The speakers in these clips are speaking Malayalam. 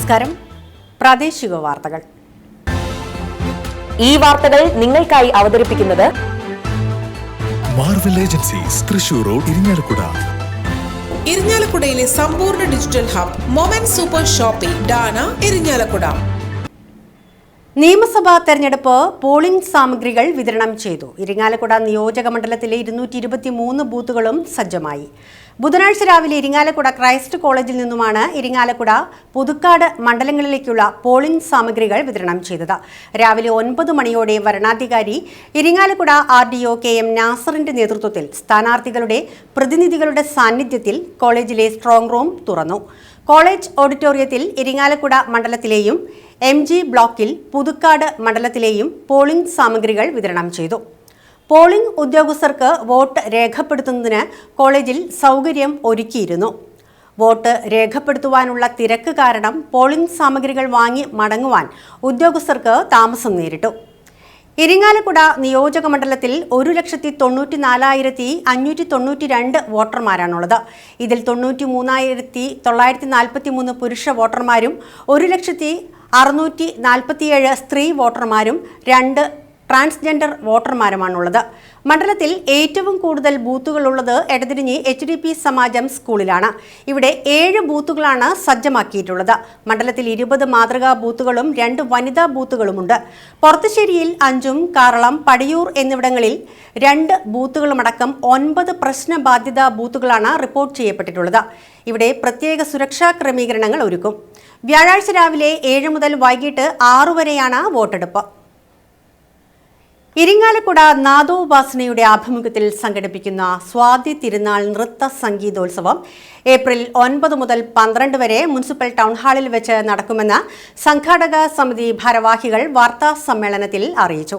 നമസ്കാരം. പ്രാദേശിക വാർത്തകൾ. ഈ വാർത്തകൾ നിങ്ങൾക്കായി അവതരിപ്പിക്കുന്നത് മാർവൽ ഏജൻസീസ് തൃശൂർ റോഡ് ഇരിങ്ങാലക്കുട. ഇരിങ്ങാലക്കുടയിലെ സമ്പൂർണ്ണ ഡിജിറ്റൽ ഹബ് മൊമെന്റ് സൂപ്പർ ഷോപ്പിംഗ് ഡാന ഇരിങ്ങാലക്കുട. നിയമസഭാ തെരഞ്ഞെടുപ്പ് പോളിംഗ് സാമഗ്രികൾ വിതരണം ചെയ്തു. ഇരിങ്ങാലക്കുട നിയോജക മണ്ഡലത്തിലെ 223 ബൂത്തുകളും സജ്ജമായി. ബുധനാഴ്ച രാവിലെ ഇരിങ്ങാലക്കുട ക്രൈസ്റ്റ് കോളേജിൽ നിന്നുമാണ് ഇരിങ്ങാലക്കുട പുതുക്കാട് മണ്ഡലങ്ങളിലേക്കുള്ള പോളിംഗ് സാമഗ്രികൾ വിതരണം ചെയ്തത്. രാവിലെ 9 മണിയോടെ വരണാധികാരി ഇരിങ്ങാലക്കുട RDO KM നാസറിന്റെ നേതൃത്വത്തിൽ സ്ഥാനാർത്ഥികളുടെ പ്രതിനിധികളുടെ സാന്നിധ്യത്തിൽ കോളേജിലെ സ്ട്രോങ് റൂം തുറന്നു. കോളേജ് ഓഡിറ്റോറിയത്തിൽ ഇരിങ്ങാലക്കുട മണ്ഡലത്തിലെയും MG ബ്ലോക്കിൽ പുതുക്കാട് മണ്ഡലത്തിലെയും പോളിംഗ് സാമഗ്രികൾ വിതരണം ചെയ്തു. പോളിംഗ് ഉദ്യോഗസ്ഥർക്ക് വോട്ട് രേഖപ്പെടുത്തുന്നതിന് കോളേജിൽ സൗകര്യം ഒരുക്കിയിരുന്നു. വോട്ട് രേഖപ്പെടുത്തുവാനുള്ള തിരക്ക് കാരണം പോളിംഗ് സാമഗ്രികൾ വാങ്ങി മടങ്ങുവാൻ ഉദ്യോഗസ്ഥർക്ക് താമസം നേരിട്ടു. ഇരിങ്ങാലക്കുട നിയോജക മണ്ഡലത്തിൽ 1,94,592 വോട്ടർമാരാണുള്ളത്. ഇതിൽ 93,943 പുരുഷ വോട്ടർമാരും 1,06,47 സ്ത്രീ വോട്ടർമാരും 2 ട്രാൻസ്ജെൻഡർ വോട്ടർമാരുമാണുള്ളത്. മണ്ഡലത്തിൽ ഏറ്റവും കൂടുതൽ ബൂത്തുകളുള്ളത് എടതിരിഞ്ഞി HDP സമാജം സ്കൂളിലാണ്. ഇവിടെ 7 ബൂത്തുകളാണ് സജ്ജമാക്കിയിട്ടുള്ളത്. മണ്ഡലത്തിൽ 20 മാതൃകാ ബൂത്തുകളും 2 വനിതാ ബൂത്തുകളുമുണ്ട്. പൊറത്തുശ്ശേരിയിൽ 5ഉം കാറളം, പടിയൂർ എന്നിവിടങ്ങളിൽ 2 ബൂത്തുകളുമടക്കം 9 പ്രശ്നബാധിത ബൂത്തുകളാണ് റിപ്പോർട്ട് ചെയ്യപ്പെട്ടിട്ടുള്ളത്. ഇവിടെ പ്രത്യേക സുരക്ഷാ ക്രമീകരണങ്ങൾ ഒരുക്കും. വ്യാഴാഴ്ച രാവിലെ 7 മുതൽ വൈകിട്ട് 6 വരെയാണ് വോട്ടെടുപ്പ്. ഇരിങ്ങാലക്കുട നാദോപാസനയുടെ ആഭിമുഖ്യത്തിൽ സംഘടിപ്പിക്കുന്ന സ്വാതി തിരുനാൾ നൃത്ത സംഗീതോത്സവം ഏപ്രിൽ 9 മുതൽ 12 വരെ മുനിസിപ്പൽ ടൗൺ ഹാളിൽ വെച്ച് നടക്കുമെന്ന് സംഘാടക സമിതി ഭാരവാഹികൾ വാർത്താ സമ്മേളനത്തിൽ അറിയിച്ചു.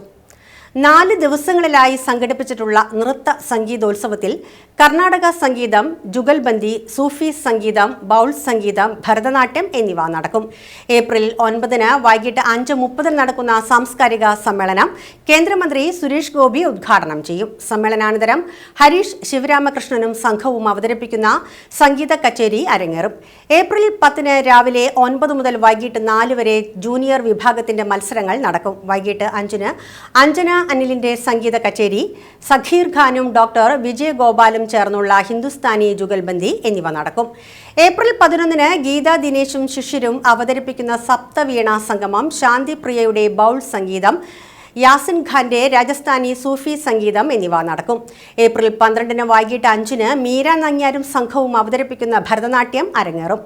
4 ദിവസങ്ങളിലായി സംഘടിപ്പിച്ചിട്ടുള്ള നൃത്ത സംഗീതോത്സവത്തിൽ കർണാടക സംഗീതം, ജുഗൽബന്ദി, സൂഫി സംഗീതം, ബൗൾ സംഗീതം, ഭരതനാട്യം എന്നിവ നടക്കും. ഏപ്രിൽ 9 വൈകിട്ട് 5:30 നടക്കുന്ന സാംസ്കാരിക സമ്മേളനം കേന്ദ്രമന്ത്രി സുരേഷ് ഗോപി ഉദ്ഘാടനം ചെയ്യും. സമ്മേളനാനന്തരം ഹരീഷ് ശിവരാമകൃഷ്ണനും സംഘവും അവതരിപ്പിക്കുന്ന സംഗീത കച്ചേരി അരങ്ങേറും. ഏപ്രിൽ 10 രാവിലെ 9 മുതൽ വൈകിട്ട് 4 വരെ ജൂനിയർ വിഭാഗത്തിന്റെ മത്സരങ്ങൾ നടക്കും. വൈകിട്ട് 5 അഞ്ജന അനിലിന്റെ സംഗീത കച്ചേരി, സഖീർ ഖാനും ഡോക്ടർ വിജയഗോപാലും ചേർന്നുള്ള ഹിന്ദുസ്ഥാനി ജുഗൽബന്ദി എന്നിവ നടക്കും. ഏപ്രിൽ 11 ഗീതാ ദിനേശും ശിഷ്യരും അവതരിപ്പിക്കുന്ന സപ്തവീണ സംഗമം, ശാന്തിപ്രിയയുടെ ബൗൾ സംഗീതം, യാസിൻ ഖാന്റെ രാജസ്ഥാനി സൂഫി സംഗീതം എന്നിവ നടക്കും. ഏപ്രിൽ 12 വൈകിട്ട് 5 മീര നങ്ങ്യാരും സംഘവും അവതരിപ്പിക്കുന്ന ഭരതനാട്യം അരങ്ങേറും.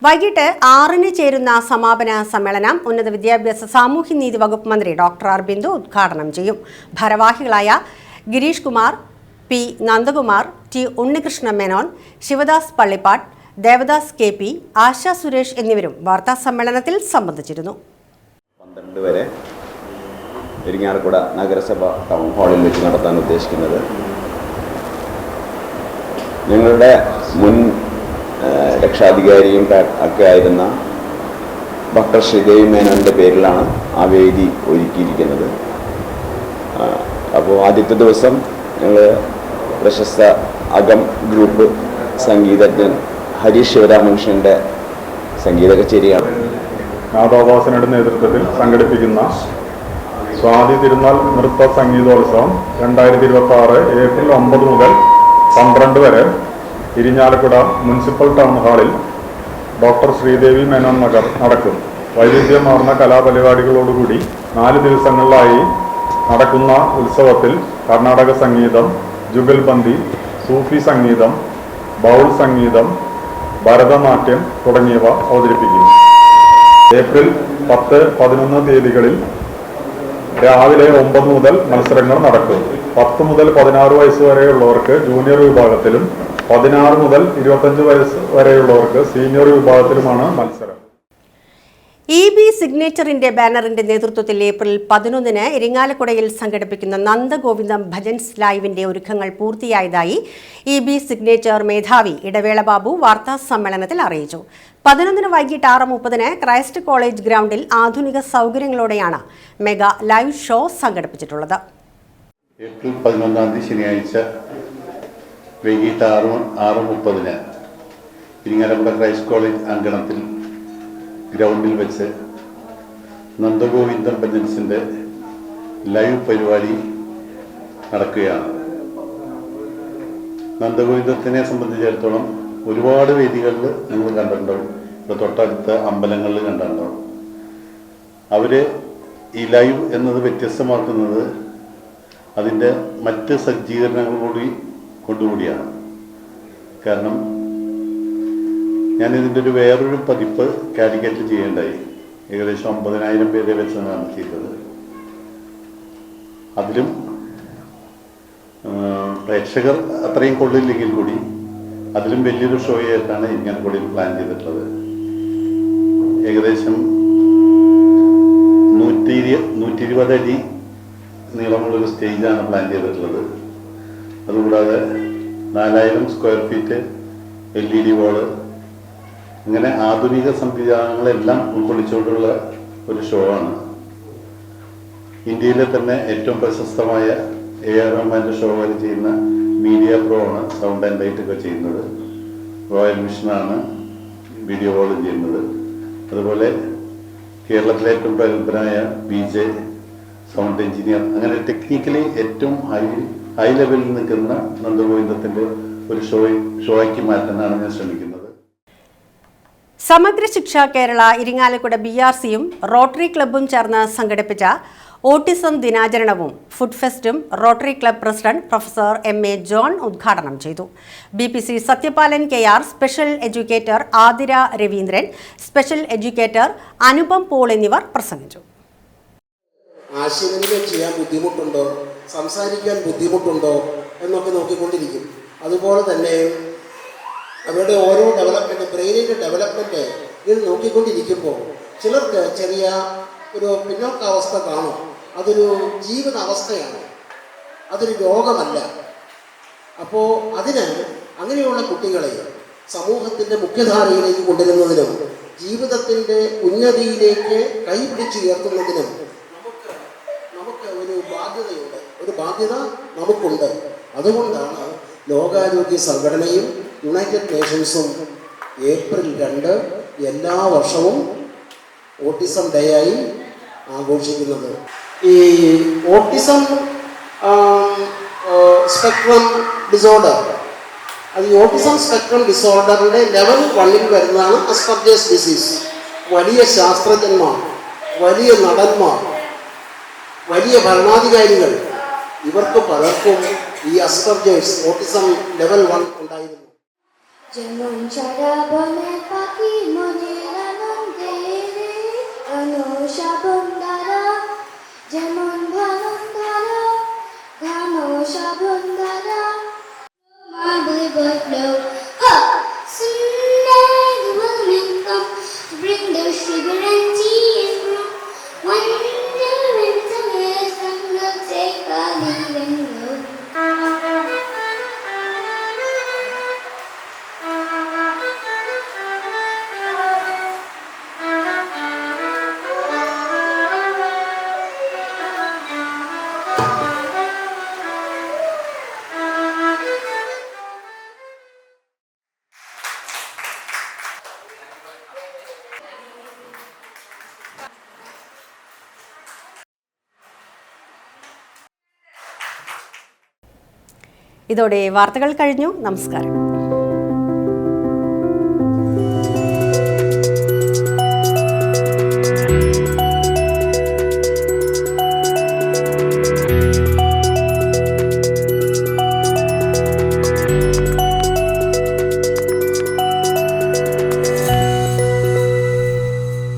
വൈകിട്ട് 6 ചേരുന്ന സമാപന സമ്മേളനം ഉന്നത വിദ്യാഭ്യാസ സാമൂഹ്യനീതി വകുപ്പ് മന്ത്രി ഡോക്ടർ ആർ ബിന്ദു ഉദ്ഘാടനം ചെയ്യും. ഭാരവാഹികളായ Girish Kumar, P Nandakumar, T Unnikrishna Menon, Sivadas Pallippatt, Devdas KP, ASHA Suresh എന്നിവരും വാർത്താ സമ്മേളനത്തിൽ സംബന്ധിച്ചിരുന്നു. 12 വരെ ഇരിങ്ങാലക്കുട നഗരസഭ ടൗൺ ഹാളിൽ വെച്ച് നടത്താൻ ഉദ്ദേശിക്കുന്നത് ഞങ്ങളുടെ മുൻ രക്ഷാധികാരിയും ഒക്കെ ആയിരുന്ന ഡോക്ടർ ശ്രീദേവി മേനോൻ്റെ പേരിലാണ് ആ വേദി ഒരുക്കിയിരിക്കുന്നത്. അപ്പോൾ ആദ്യത്തെ ദിവസം ഞങ്ങൾ പ്രശസ്ത അകം ഗ്രൂപ്പ് സംഗീതജ്ഞൻ ഹരീഷ് ശിവരാമകൃഷ്ണൻ്റെ സംഗീത കച്ചേരിയാണ്. നാദോപാസനയുടെ നേതൃത്വത്തിൽ സംഘടിപ്പിക്കുന്ന സ്വാതി തിരുനാൾ നൃത്ത സംഗീതോത്സവം 2026 ഏപ്രിൽ 9 മുതൽ 12 വരെ ഇരിഞ്ഞാലക്കുട മുനിസിപ്പൽ ടൗൺ ഹാളിൽ ഡോക്ടർ ശ്രീദേവി മേനോൻ നഗർ നടക്കും. വൈവിധ്യമാർന്ന കലാപരിപാടികളോടുകൂടി 4 ദിവസങ്ങളിലായി നടക്കുന്ന ഉത്സവത്തിൽ കർണാടക സംഗീതം, ജുഗൽബന്ദി, സൂഫി സംഗീതം, ബൗൾ സംഗീതം, ഭരതനാട്യം തുടങ്ങിയവ അവതരിപ്പിക്കും. ഏപ്രിൽ 10, 11 തീയതികളിൽ രാവിലെ 9 മുതൽ മത്സരങ്ങൾ നടക്കും. 10 മുതൽ 16 വയസ്സ് വരെയുള്ളവർക്ക് ജൂനിയർ വിഭാഗത്തിലും 16 മുതൽ 25 വയസ്സ് വരെയുള്ളവർക്ക് സീനിയർ വിഭാഗത്തിലുമാണ് മത്സരം. EB സിഗ്നേച്ചറിന്റെ ബാനറിന്റെ നേതൃത്വത്തിൽ ഏപ്രിൽ 11 ഇരിങ്ങാലക്കുടയിൽ സംഘടിപ്പിക്കുന്ന നന്ദഗോവിന്ദം ഭജൻസ് ലൈവിന്റെ ഒരുക്കങ്ങൾ പൂർത്തിയായതായി EB സിഗ്നേച്ചർ മേധാവി ഇടവേള ബാബു വാർത്താ സമ്മേളനത്തിൽ അറിയിച്ചു. 11 വൈകിട്ട് 6:30 ക്രൈസ്റ്റ് കോളേജ് ഗ്രൗണ്ടിൽ ആധുനിക സൗകര്യങ്ങളോടെയാണ് മെഗാ ലൈവ് ഷോ സംഘടിപ്പിച്ചിട്ടുള്ളത്. ഏപ്രിൽ 11 ശനിയാഴ്ച വൈകിട്ട് 6:30 ഇരിങ്ങാലക്കുട ക്രൈസ്റ്റ് കോളേജ് അങ്കണത്തിൽ ഗ്രൗണ്ടിൽ വെച്ച് നന്ദഗോവിന്ദൻ ഭജൻസിൻ്റെ ലൈവ് പരിപാടി നടക്കുകയാണ്. നന്ദഗോവിന്ദത്തിനെ സംബന്ധിച്ചിടത്തോളം ഒരുപാട് വേദികളിൽ നിങ്ങൾ കണ്ടിട്ടുണ്ടാവും, ഇപ്പോൾ തൊട്ടടുത്ത അമ്പലങ്ങളിൽ കണ്ടിട്ടുണ്ടാവും. അവർ ഈ ലൈവ് എന്നത് വ്യത്യസ്തമാക്കുന്നത് അതിൻ്റെ മറ്റ് സജ്ജീകരണങ്ങളോട് കൊണ്ടുകൂടിയാണ്. കാരണം ഞാനിതിൻ്റെ വേറൊരു പതിപ്പ് കാലിക്കറ്റ് ചെയ്യേണ്ടായി. ഏകദേശം 50,000 പേരെ വെച്ചാണ് നടത്തിയിരുന്നത്. അതിലും പ്രേക്ഷകർ അത്രയും കൊള്ളില്ലെങ്കിൽ കൂടി അതിലും വലിയൊരു ഷോയായിട്ടാണ് ഇരിങ്ങാലക്കുടയിൽ പ്ലാൻ ചെയ്തിട്ടുള്ളത്. ഏകദേശം 120 അടി നീളമുള്ളൊരു സ്റ്റേജാണ് പ്ലാൻ ചെയ്തിട്ടുള്ളത്. അതുകൂടാതെ 4000 സ്ക്വയർ ഫീറ്റ് LED വാള്, ഇങ്ങനെ ആധുനിക സംവിധാനങ്ങളെല്ലാം ഉൾക്കൊള്ളിച്ചുകൊണ്ടുള്ള ഒരു ഷോ ആണ്. ഇന്ത്യയിലെ തന്നെ ഏറ്റവും പ്രശസ്തമായ AR റഹ്മാൻ്റെ ഷോ വരെ ചെയ്യുന്ന മീഡിയ പ്രോ ആണ് സൗണ്ട് ആൻഡ് ലൈറ്റ് ഒക്കെ ചെയ്യുന്നത്. റോയൽ മിഷനാണ് വീഡിയോ വാൾ ചെയ്യുന്നത്. അതുപോലെ കേരളത്തിലെ ഏറ്റവും പ്രഗത്ഭനായ BJ സൗണ്ട് എഞ്ചിനീയർ, അങ്ങനെ ടെക്നിക്കലി ഏറ്റവും ഹൈ ലെവലിൽ നിൽക്കുന്ന നന്ദഗോവിന്ദത്തിൻ്റെ ഒരു ഷോയ്ക്ക് മാറ്റാനാണ് ഞാൻ ശ്രമിക്കുന്നത്. സമഗ്ര ശിക്ഷ കേരള ഇരിങ്ങാലക്കുട BRCയും റോട്ടറി ക്ലബ്ബും ചേർന്ന് സംഘടിപ്പിച്ച ഓട്ടിസം ദിനാചരണവും ഫുഡ് ഫെസ്റ്റും rotary club president professor MA John ഉദ്ഘാടനം ചെയ്തു. BPC Sathyapalan KR, special educator Athira Raveendran, special educator Anupam Paul എന്നിവർ പ്രസംഗിച്ചു. ആശയവിനിമയം ചെയ്യാൻ ബുദ്ധിമുട്ടുണ്ടോ, സംസാരിക്കാൻ ബുദ്ധിമുട്ടുണ്ടോ എന്നൊക്കെ നോക്കിക്കൊണ്ടിരിക്കും. അതുപോലെ തന്നെ അവരുടെ ഓരോ ഡെവലപ്മെൻറ്റ്, ബ്രെയിനിൻ്റെ ഡെവലപ്മെൻറ്റ് ഇത് നോക്കിക്കൊണ്ടിരിക്കുമ്പോൾ ചിലർക്ക് ചെറിയ ഒരു പിന്നോക്കാവസ്ഥ കാണും. അതൊരു ജീവിതാവസ്ഥയാണ്, അതൊരു രോഗമല്ല. അപ്പോൾ അങ്ങനെയുള്ള കുട്ടികളെ സമൂഹത്തിൻ്റെ മുഖ്യധാരയിലേക്ക് കൊണ്ടുവരുന്നതിനും ജീവിതത്തിൻ്റെ ഉന്നതിയിലേക്ക് കൈപിടിച്ചുയർത്തുന്നതിനും നമുക്ക് ഒരു ബാധ്യത നമുക്കുണ്ട്. അതുകൊണ്ടാണ് ലോകാരോഗ്യ സംഘടനയും യുണൈറ്റഡ് നേഷൻസും ഏപ്രിൽ 2 എല്ലാ വർഷവും ഓട്ടിസം ഡേ ആയി ആഘോഷിക്കുന്നത്. ഈ ഓട്ടിസം സ്പെക്ട്രം ഡിസോർഡർ, അത് ഈ ഓട്ടിസം സ്പെക്ട്രം ഡിസോർഡറിൻ്റെ ലെവൽ 1 വരുന്നതാണ് അസ്പർജേഴ്സ് ഡിസീസ്. വലിയ ശാസ്ത്രജ്ഞന്മാർ, വലിയ നടന്മാർ, വലിയ ഭരണാധികാരികൾ, ഇവർക്ക് പലർക്കും ഈ അസ്പർജേഴ്സ് ওটিസം লেভেল 1 ഉണ്ടായിരുന്നു. যেমন সারা বনে পাখি মনের আনন্দে অনুশাবন্ধারা, যেমন ধনন্ধারা ঘন শাবন্ধারা মাবে বদলো someday the women come to bring the sugar and tea and brew. One day in summer sun will take a leave and go. ഇതോടെ വാർത്തകൾ കഴിഞ്ഞു. നമസ്കാരം.